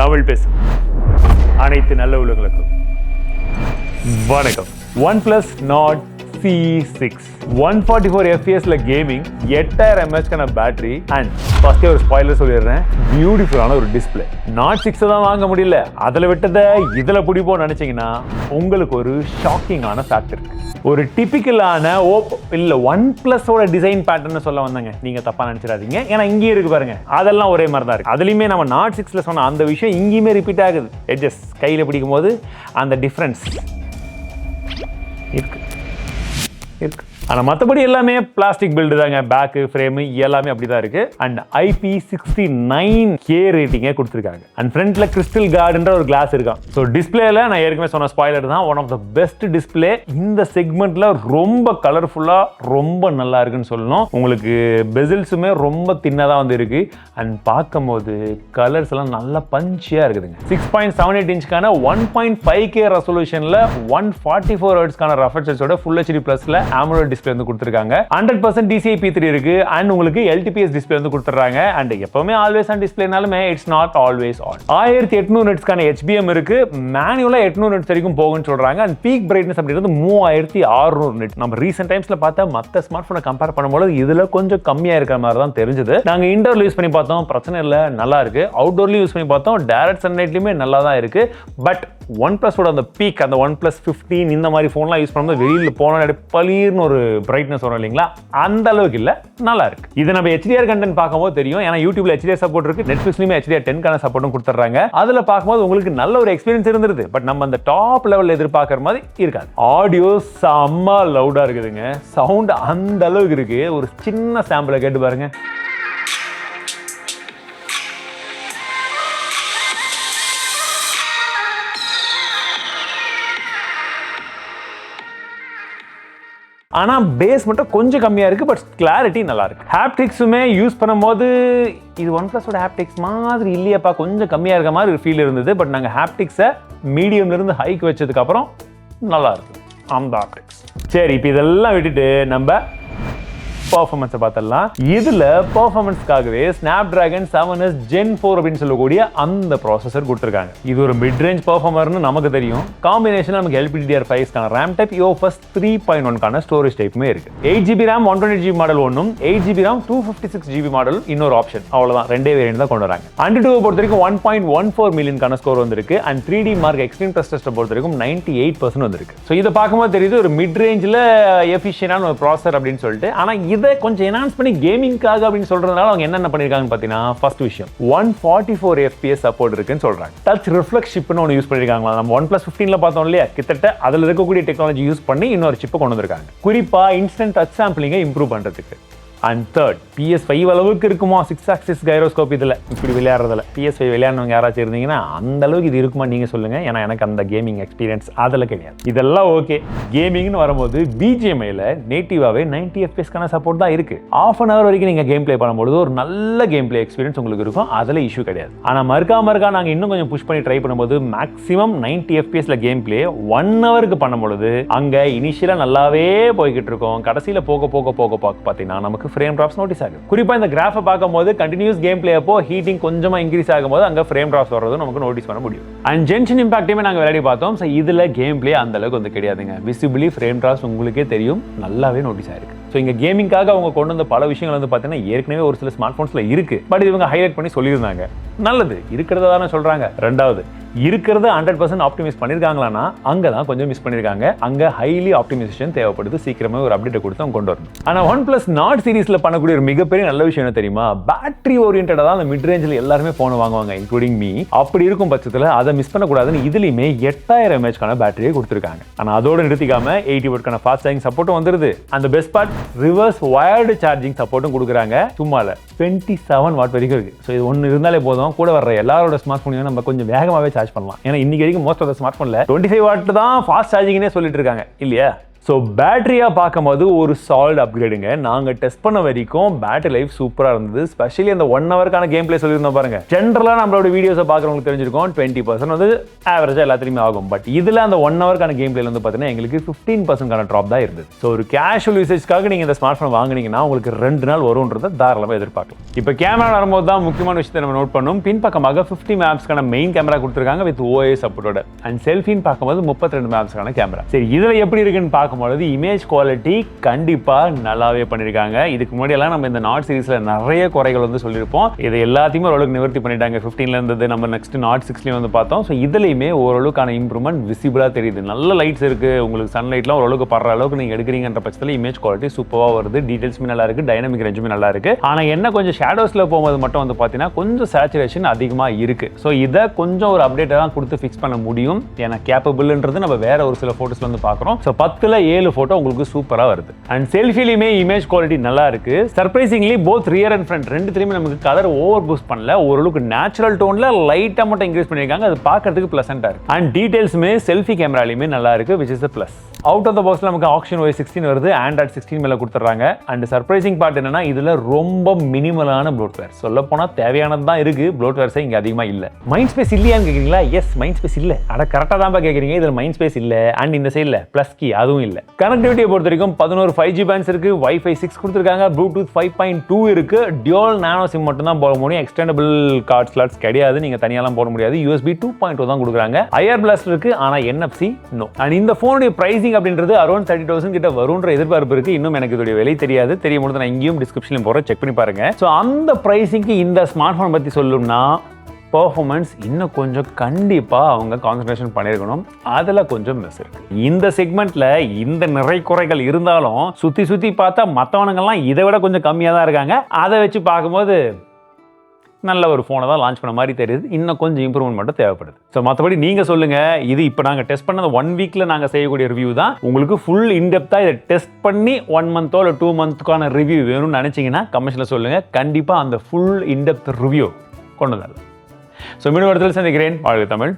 தமிழ் பேசும் அனைத்து நல்ல உள்ளங்களுக்கும் வணக்கம். OnePlus Nord CE6 144 FPS gaming 8000 mAh battery and first ஒரு ஸ்பாயிலர் சொல்லிடுறேன், பியூட்டிஃபுல்லான ஒரு டிஸ்பிளே. Nord 6 தான் வாங்க முடியல, அதில் விட்டதை இதில் பிடிப்போம் நினைச்சீங்கன்னா உங்களுக்கு ஒரு ஷாக்கிங்கான ஃபேக்ட் இருக்கு. ஒரு டிபிக்கலான OnePlus-ஓட டிசைன் பேட்டர்ன் சொல்ல வந்தாங்க, நீங்க தப்பா நினைச்சிடாதீங்க. ஏன்னா இங்கேயே இருக்கு பாருங்க, அதெல்லாம் ஒரே மாதிரி தான் இருக்கு. அதுலயுமே நம்ம Nord 6ல சொன்ன அந்த விஷயம் இங்கேயுமே ரிப்பீட் ஆகுது. எட்ஜஸ் கையில் பிடிக்கும் போது அந்த டிஃபரன்ஸ் இருக்கு. ஆனால் மற்றபடி எல்லாமே பிளாஸ்டிக் பில்டு தாங்க. பேக்கு ஃப்ரேமு எல்லாமே அப்படி தான் இருக்கு. அண்ட் IP69K ரேட்டிங்கே கொடுத்துருக்காங்க. அண்ட் ஃப்ரண்ட்ல கிறிஸ்டல் கார்டுன்ற ஒரு கிளாஸ் இருக்கான். ஸோ டிஸ்பிளேல நான் ஏற்கனவே சொன்ன ஸ்பாயிலர் தான், one of the best display. இந்த செக்மெண்ட்ல ரொம்ப கலர்ஃபுல்லா ரொம்ப நல்லா இருக்குன்னு சொல்லணும். உங்களுக்கு பெசில்ஸுமே ரொம்ப தின்னதாக வந்து இருக்கு. அண்ட் பார்க்கும்போது கலர்ஸ் எல்லாம் நல்லா பஞ்சியா இருக்குதுங்க. 6.78 இன்ச்சுக்கான 1.5K ரெசல்யூஷன்ல 144 ஹெர்ட்ஸ்க்கான ரெஃப்ரெஷ் ஃபுல் HD பிளஸ்ல AMOLED டிஸ்ப்ளே வந்து கொடுத்திருக்காங்க. 100% DCI P3 இருக்கு அண்ட் உங்களுக்கு LTPS டிஸ்ப்ளே வந்து கொடுத்துறாங்க. அண்ட் எப்பவுமே ஆல்வேஸ் ஆன் டிஸ்ப்ளேனாலுமே இட்ஸ் நாட் ஆல்வேஸ் ஆன். 1800 நட்ஸ்க்கான HBM இருக்கு. மேனுவலா 800 நட்ஸ் வரைக்கும் போகும்னு சொல்றாங்க. அண்ட் பீக் பிரைட்னஸ் அப்படிங்கிறது 3600 நட். நம்ம ரீசன்ட் டைம்ஸ்ல பார்த்தா மத்த ஸ்மார்ட் போனை கம்பேர் பண்ணும்போது இதுல கொஞ்சம் கம்மியா இருக்கிற மாதிரி தான் தெரிஞ்சது. நாங்க இன்டோர்ல யூஸ் பண்ணி பார்த்தோம், பிரச்சனை இல்ல, நல்லா இருக்கு. அவுட்டோர்லயும் யூஸ் பண்ணி பார்த்தோம், டைரக்ட் சன்லைட்லயுமே நல்லா தான் இருக்கு. பட் OnePlus-ஓட அந்த பீக், அந்த OnePlus 15 இந்த மாதிரி போன்லாம் யூஸ் பண்ணும்போது வெளியில போன பளீர்னு ஒரு பிரைட்னஸ் வரும் இல்லைங்களா, அந்த அளவுக்கு இல்ல, நல்லா இருக்கு. இது நம்ம HDR கண்டென்ட் பார்க்கும்போது தெரியும். ஏன்னா யூடியூப்ல HDR சப்போர்ட் இருக்கு, நெட்ஃபிளிக்ஸ்லயுமே HDR 10க்கான சப்போர்ட்டும் கொடுத்துறாங்க. அதுல பார்க்கும்போது உங்களுக்கு நல்ல ஒரு எக்ஸ்பீரியன்ஸ் இருந்தது. பட் நம்ம அந்த டாப் லெவல்ல எதிர்பார்க்குற மாதிரி இருக்காது. ஆடியோ செம்ம லவுடா இருக்குதுங்க, சவுண்ட் அந்த அளவுக்கு இருக்கு. ஒரு சின்ன சாம்பிளை கேட்டு பாருங்க. ஆனா பேஸ் மட்டும் கொஞ்சம் கம்மியா இருக்கு, பட் கிளாரிட்டி நல்லா இருக்கு. ஹாப்டிக்ஸுமே யூஸ் பண்ணும்போது இது OnePlus-ஓட ஹாப்டிக்ஸ் மாதிரி இல்லையாப்பா, கொஞ்சம் கம்மியா இருக்க மாதிரி ஒரு ஃபீல் இருந்தது. பட் நாங்க ஹாப்டிக்ஸை மீடியம்ல இருந்து ஹைக்கு வச்சதுக்கு அப்புறம் நல்லா இருக்கு அந்த ஹாப்டிக்ஸ். சரி, இப்போ இதெல்லாம் விட்டுட்டு நம்ம பர்ஃபார்மன்ஸை பார்த்தலாம். இதுல பர்ஃபார்மன்ஸ்க்காகவே Snapdragon 7S Gen 4 அப்படின்னு சொல்லக்கூடிய அந்த ப்ராசஸர் கொடுத்துருக்காங்க. இது ஒரு மிட் ரேஞ்ச் பர்ஃபார்மர்னு நமக்கு தெரியும். காம்பினேஷன் நமக்கு LPDDR5 RAM type, UFS 3.1 storage டைப்புமே இருக்கு. 8GB RAM 128GB மாடல் ஒன்றும், 8GB RAM 256GB மாடல் இன்னொரு ஆப்ஷன். அவ்வளவுதான், ரெண்டே வேரியன்ட் தான் கொண்டு வராங்க. Antutu பொறுத்த வரைக்கும் 1.14 மில்லியன் ஸ்கோர் வந்திருக்கு. And 3D mark extreme test பொறுத்த வரைக்கும் 98% வந்திருக்கு. ஸோ இதை பார்க்கும்போது தெரியுது ஒரு மிட் ரேஞ்சில் எஃபிஷியன்டான ஒரு ப்ராசஸர் அப்படின்னு சொல்லிட்டு. ஆனால் இதை கொஞ்சம் என்ஹான்ஸ் பண்ணி கேமிங்காக அப்படின்னு சொல்றதுனால அவங்க என்னென்ன பண்ணிருக்காங்கன்னு பார்த்தீங்கன்னா, ஃபர்ஸ்ட் விஷயம் 144 FPS சப்போர்ட் இருக்குன்னு சொல்றாங்க. டச் ரிஃப்ளெக்ஸ் சிப்னு ஒன்று யூஸ் பண்ணிருக்காங்களா, நம்ம OnePlus 15ல பார்த்தோம் இல்லையா, கிட்டத்தட்ட அதில் இருக்கக்கூடிய டெக்னாலஜி யூஸ் பண்ணி இன்னொரு சிப்பை கொண்டு வந்திருக்காங்க. குறிப்பா இன்ஸ்டன்ட் டச் சாம்பிளிங்கை இம்ப்ரூவ் பண்றதுக்கு. அண்ட் தேர்ட், PS5 அளவுக்கு இருக்குமா 6 ஆக்சிஸ் கைரோஸ்கோப் இதுல இப்படி விளையாடுறதுல. PS5 விளையாடுறவங்க யாராச்சும் இருந்தீங்கன்னா அந்த அளவுக்கு இது இருக்குமா நீங்க சொல்லுங்க. ஏன்னா எனக்கு அந்த கேமிங் எக்ஸ்பீரியன்ஸ் அதில் கிடையாது. இதெல்லாம் ஓகே. கேமிங்னு வரும்போது BGMIல நேட்டிவாவே 90 FPS சப்போர்ட் தான் இருக்கு. ½ an hour வரைக்கும் நீங்க கேம் பிளே பண்ணும்போது ஒரு நல்ல கேம் பிளே எக்ஸ்பீரியன்ஸ் உங்களுக்கு இருக்கும், அதுல இஷ்யூ கிடையாது. ஆனா மறுக்கா நாங்க இன்னும் கொஞ்சம் புஷ் பண்ணி ட்ரை பண்ணும்போது மேக்ஸிமம் 90 FPSல கேம் பிளே 1 ஹவருக்கு பண்ணும்போது அங்க இனிஷியலா நல்லாவே போய்கிட்டு இருக்கும். கடைசியில போக பார்த்தீங்கன்னா நமக்கு ஃப்ரேம் டிராப்ஸ் நோட்டீஸ் ஆகும். குறிப்பா இந்த கிராஃபை பார்க்கும்போது கண்டினியூஸ் கேம் பிளே அப்போ ஹீட்டிங் கொஞ்சமா இன்க்ரீஸ் ஆகும்போது அங்க ஃப்ரேம் டிராப்ஸ் வர்றது நமக்கு நோட்டீஸ் பண்ண முடியும். அண்ட் ஜென்ஷன் இம்பாக்டையுமே நாங்க விளையாடி பார்த்தோம். ஸோ இதுல கேம் பிளே அந்த அளவுக்கு வந்து கிடையாதுங்க. விசிபிளி ஃப்ரேம் டிராப்ஸ் உங்களுக்கே தெரியும், நல்லாவே நோட்டீஸ் ஆயிருக்கு. ஸோ இங்க கேமிங்காக அவங்க கொண்டு வந்த பல விஷயங்கள் வந்து பார்த்தீங்கன்னா ஏற்கனவே ஒரு சில ஸ்மார்ட் போன்ஸ்ல இருக்கு. பட் இவங்க ஹைலைட் பண்ணி சொல்லியிருந்தாங்க. நல்லது, இருக்கிறதா தானே சொல்றாங்க. ரெண்டாவது, இருக்கிறது 100% ஆப்டிமைஸ் பண்ணிருக்காங்களான்னா அங்கதான் கொஞ்சம் மிஸ் பண்ணிருக்காங்க. அங்க ஹைலி ஆப்டிமைசேஷன் தேவைப்படுது. சீக்கிரமே ஒரு அப்டேட் கொடுத்து அவங்க கொண்டு வரணும். ஆனா OnePlus Nord சீரிஸ்ல பண்ணக்கூடிய ஒரு மிகப்பெரிய நல்ல விஷயம் என்ன தெரியுமா, பேட்டரி ஓரியன்டா தான் அந்த மிட் ரேஞ்சில் எல்லாருமே போன் வாங்குவாங்க, இன்க்ளூடிங் மீ. அப்படி இருக்கும் பட்சத்தில் அதை மிஸ் பண்ணக்கூடாதுன்னு இதுலயுமே 8000 mAh பேட்டரியை கொடுத்துருக்காங்க. ஆனா அதோட நிறுத்திக்காம 80 வாட் ஃபாஸ்ட் சார்ஜிங் சப்போர்ட்டும் வந்துருது. அந்த best part, reverse wired charging சப்போர்ட்டும் கொடுக்குறாங்க. சும்மால 27 வாட் வரைக்கும் இருக்கு. ஸோ இது ஒன்று இருந்தாலே போதும், கூட வர்ற எல்லாரோட ஸ்மார்ட் போனையும் நம்ம கொஞ்சம் வேகமாவே சார்ஜ் பண்ணலாம். ஏன்னா இன்னைக்கு வரைக்கும் மோஸ்ட் ஆஃப் த ஸ்மார்ட் போன்ல 25 வாட் தான் ஃபாஸ்ட் சார்ஜிங்னே சொல்லிட்டு இருக்காங்க இல்லையா. ஸோ பேட்டரியாக பார்க்கும்போது ஒரு சாலிட் அப்கிரேடுங்க. நாங்கள் டெஸ்ட் பண்ண வரைக்கும் பேட்டரி லைஃப் சூப்பராக இருந்தது. ஸ்பெஷலி அந்த 1 ஹவருக்கான கேம் பிளே சொல்லியிருந்தோம் பாருங்க. ஜென்ரலாக நம்மளோட வீடியோஸை பார்க்குறவங்களுக்கு தெரிஞ்சிருக்கும் 20% வந்து ஆவரேஜாக எல்லாத்துலையுமே ஆகும். பட் இதில் அந்த 1 ஹவருக்கான கேம் பிளேல வந்து பார்த்தீங்கன்னா எங்களுக்கு 15% ட்ராப் தான் இருந்தது. ஸோ ஒரு கேஷுவல் யூசேஜ்க்காக நீங்கள் இந்த ஸ்மார்ட் ஃபோன் வாங்குனீங்கன்னா உங்களுக்கு 2 நாள் வரும்ன்றதை தாராளமாக எதிர்பார்க்கலாம். இப்போ கேமரா வரும்போது தான் முக்கியமான விஷயத்தை நம்ம நோட் பண்ணணும். பின்பக்கமாக 50 மெகாபிக்ஸ்க்கான மெயின் கேமரா கொடுத்துருக்காங்க வித் OIS சப்போர்ட்டோட. அண்ட் செல்ஃபின்னு பார்க்கும்போது 32 மெகாபிக்ஸ்க்கான கேமரா. சரி, இதில் எப்படி இருக்குன்னு பார்க்கும்போது இமேஜ் குவாலிட்டி கண்டிப்பா நல்லாவே பண்ணிருக்காங்க. இதுக்கு முன்னாடி எல்லாம் நம்ம இந்த நாட் சீரிஸ்ல நிறைய குறைகள் வந்து சொல்லியிருப்போம். இது எல்லாத்தையுமே ஓரளவுக்கு நிவர்த்தி பண்ணிட்டாங்க. 15ல இருந்தது, நம்ம நெக்ஸ்ட் நாட் 6ல வந்து பார்த்தோம். ஸோ இதுலயுமே ஓரளவுக்கான இம்ப்ரூவ்மெண்ட் விசிபிளா தெரியுது. நல்ல லைட்ஸ் இருக்கு, உங்களுக்கு சன்லைட்லாம் ஓரளவுக்கு படுற அளவுக்கு நீங்க எடுக்கிறீங்கன்ற பட்சத்தில் இமேஜ் குவாலிட்டி சூப்பரா வருது. டீடைல்ஸுமே நல்லா இருக்கு, டைனமிக் ரேஞ்சுமே நல்லா இருக்கு. ஆனா என்ன கொஞ்சம் ஷேடோஸ்ல போகும்போது மட்டும் வந்து பார்த்தீங்கன்னா கொஞ்சம் சேச்சுரேஷன் அதிகமா இருக்கு. ஸோ இதை கொஞ்சம் ஒரு அப்டேட் தான் கொடுத்து ஃபிக்ஸ் பண்ண முடியும். ஏன்னா கேப்பபிள்ன்றது நம்ம வேற ஒரு சில போட்டோஸ்ல வந்து பார்க்குறோம். ஸோ 10ல 7 போட்டோ உங்களுக்கு சூப்பரா வருது. அண்ட் செல்ஃபிலையுமே இமேஜ் குவாலிட்டி நல்லா இருக்கு. Surprisingly both rear and front ரெண்டுத்துலயுமே நமக்கு கலர் ஓவர் பூஸ்ட் பண்ணல. ஓரளவுக்கு நேச்சுரல் டோன்ல லைட்டா மட்டும் இன்க்ரீஸ் பண்ணிருக்காங்க. அது பார்க்கிறதுக்கு பிளசண்டா இருக்கு. அண்ட் டீடைல்ஸுமே செல்ஃபி கேமராலையுமே நல்லா இருக்கு, which is a plus. Out of the பாக்ஸ்ல நமக்கு ஆக்ஷன் OS 16 வருது, Android 16 மேல கொடுத்துறாங்க. அண்ட் சர்ப்ரைசிங் பார்ட் என்னன்னா இதுல ரொம்ப மினிமலான ப்ளோட்வேர். சொல்ல போனா தேவையானது தான் இருக்கு, ப்ளோட்வேர்ஸ் இங்க அதிகமா இல்ல. மைண்ட் ஸ்பேஸ் இல்லையான்னு கேக்குறீங்களா? எஸ், மைண்ட் ஸ்பேஸ் இல்ல. அட கரெக்டா தான் கேக்குறீங்க. இதுல மைண்ட் ஸ்பேஸ் இல்ல. அண்ட் இந்த சைடுல பிளஸ் கீ அதுவும் இல்ல. கனெக்டிவிட்டியை பொறுத்த வரைக்கும் 11 5G பேண்ட்ஸ் இருக்கு, Wi-Fi 6 கொடுத்துருக்காங்க, Bluetooth 5.2 இருக்கு, டியூவல் நானோ சிம் மட்டும் தான் போட முடியும். எக்ஸ்டெண்டபிள் கார்ட் ஸ்லாட்ஸ் கிடையாது, நீங்க தனியாலாம் போட முடியாது. USB 2.0 தான் கொடுக்குறாங்க. IR பிளாஸ்ட் இருக்கு, ஆனா NFC நோ. அண்ட் இந்த போனுடைய பிரைசிங் அப்படின்றது அரௌண்ட் 30,000 கிட்ட வரும்ன்ற எதிர்பார்ப்பு இருக்கு. இன்னும் எனக்கு இதோட விலை தெரியாது. தெரியும் போது நான் இங்கேயும் டிஸ்கிரிப்ஷன்ல போறேன், செக் பண்ணி பாருங்க. ஸோ அந்த பிரைசிங்க்கு இந்த ஸ்மார்ட் போன் பத்தி சொல்லணும்னா பெர்ஃபார்மன்ஸ் இன்னும் கொஞ்சம் கண்டிப்பா அவங்க கான்சன்ட்ரேஷன் பண்ணிருக்கணும். அதுல கொஞ்சம் மிஸ் இருக்கு. இந்த செக்மெண்ட்ல இந்த நிறை குறைகள் இருந்தாலும் சுத்தி சுத்தி பார்த்தா மற்றவனுங்கெல்லாம் இதை விட கொஞ்சம் கம்மியாக தான் இருக்காங்க. அதை வச்சு பார்க்கும்போது நல்ல ஒரு ஃபோனை தான் லான்ச் பண்ண மாதிரி தெரியுது. இன்னும் கொஞ்சம் இம்ப்ரூவ்மெண்ட் மட்டும் தேவைப்படுது. ஸோ மற்றபடி நீங்கள் சொல்லுங்கள். இது இப்போ நாங்கள் டெஸ்ட் பண்ணது 1 வீக்கில் நாங்கள் செய்யக்கூடிய ரிவ்யூ தான். உங்களுக்கு ஃபுல் இன்டெப்த்தாக இதை டெஸ்ட் பண்ணி 1 மந்த்தோ இல்லை 2 மந்த்துக்கான ரிவ்யூ வேணும்னு நினச்சிங்கன்னா கமெண்ட்ஸில் சொல்லுங்கள். கண்டிப்பாக அந்த ஃபுல் இன்டெப்த் ரிவ்யூ கொண்டு வரலாம். ஸோ மீண்டும் இடத்துல சந்திக்கிறேன். வாழ்க தமிழ்.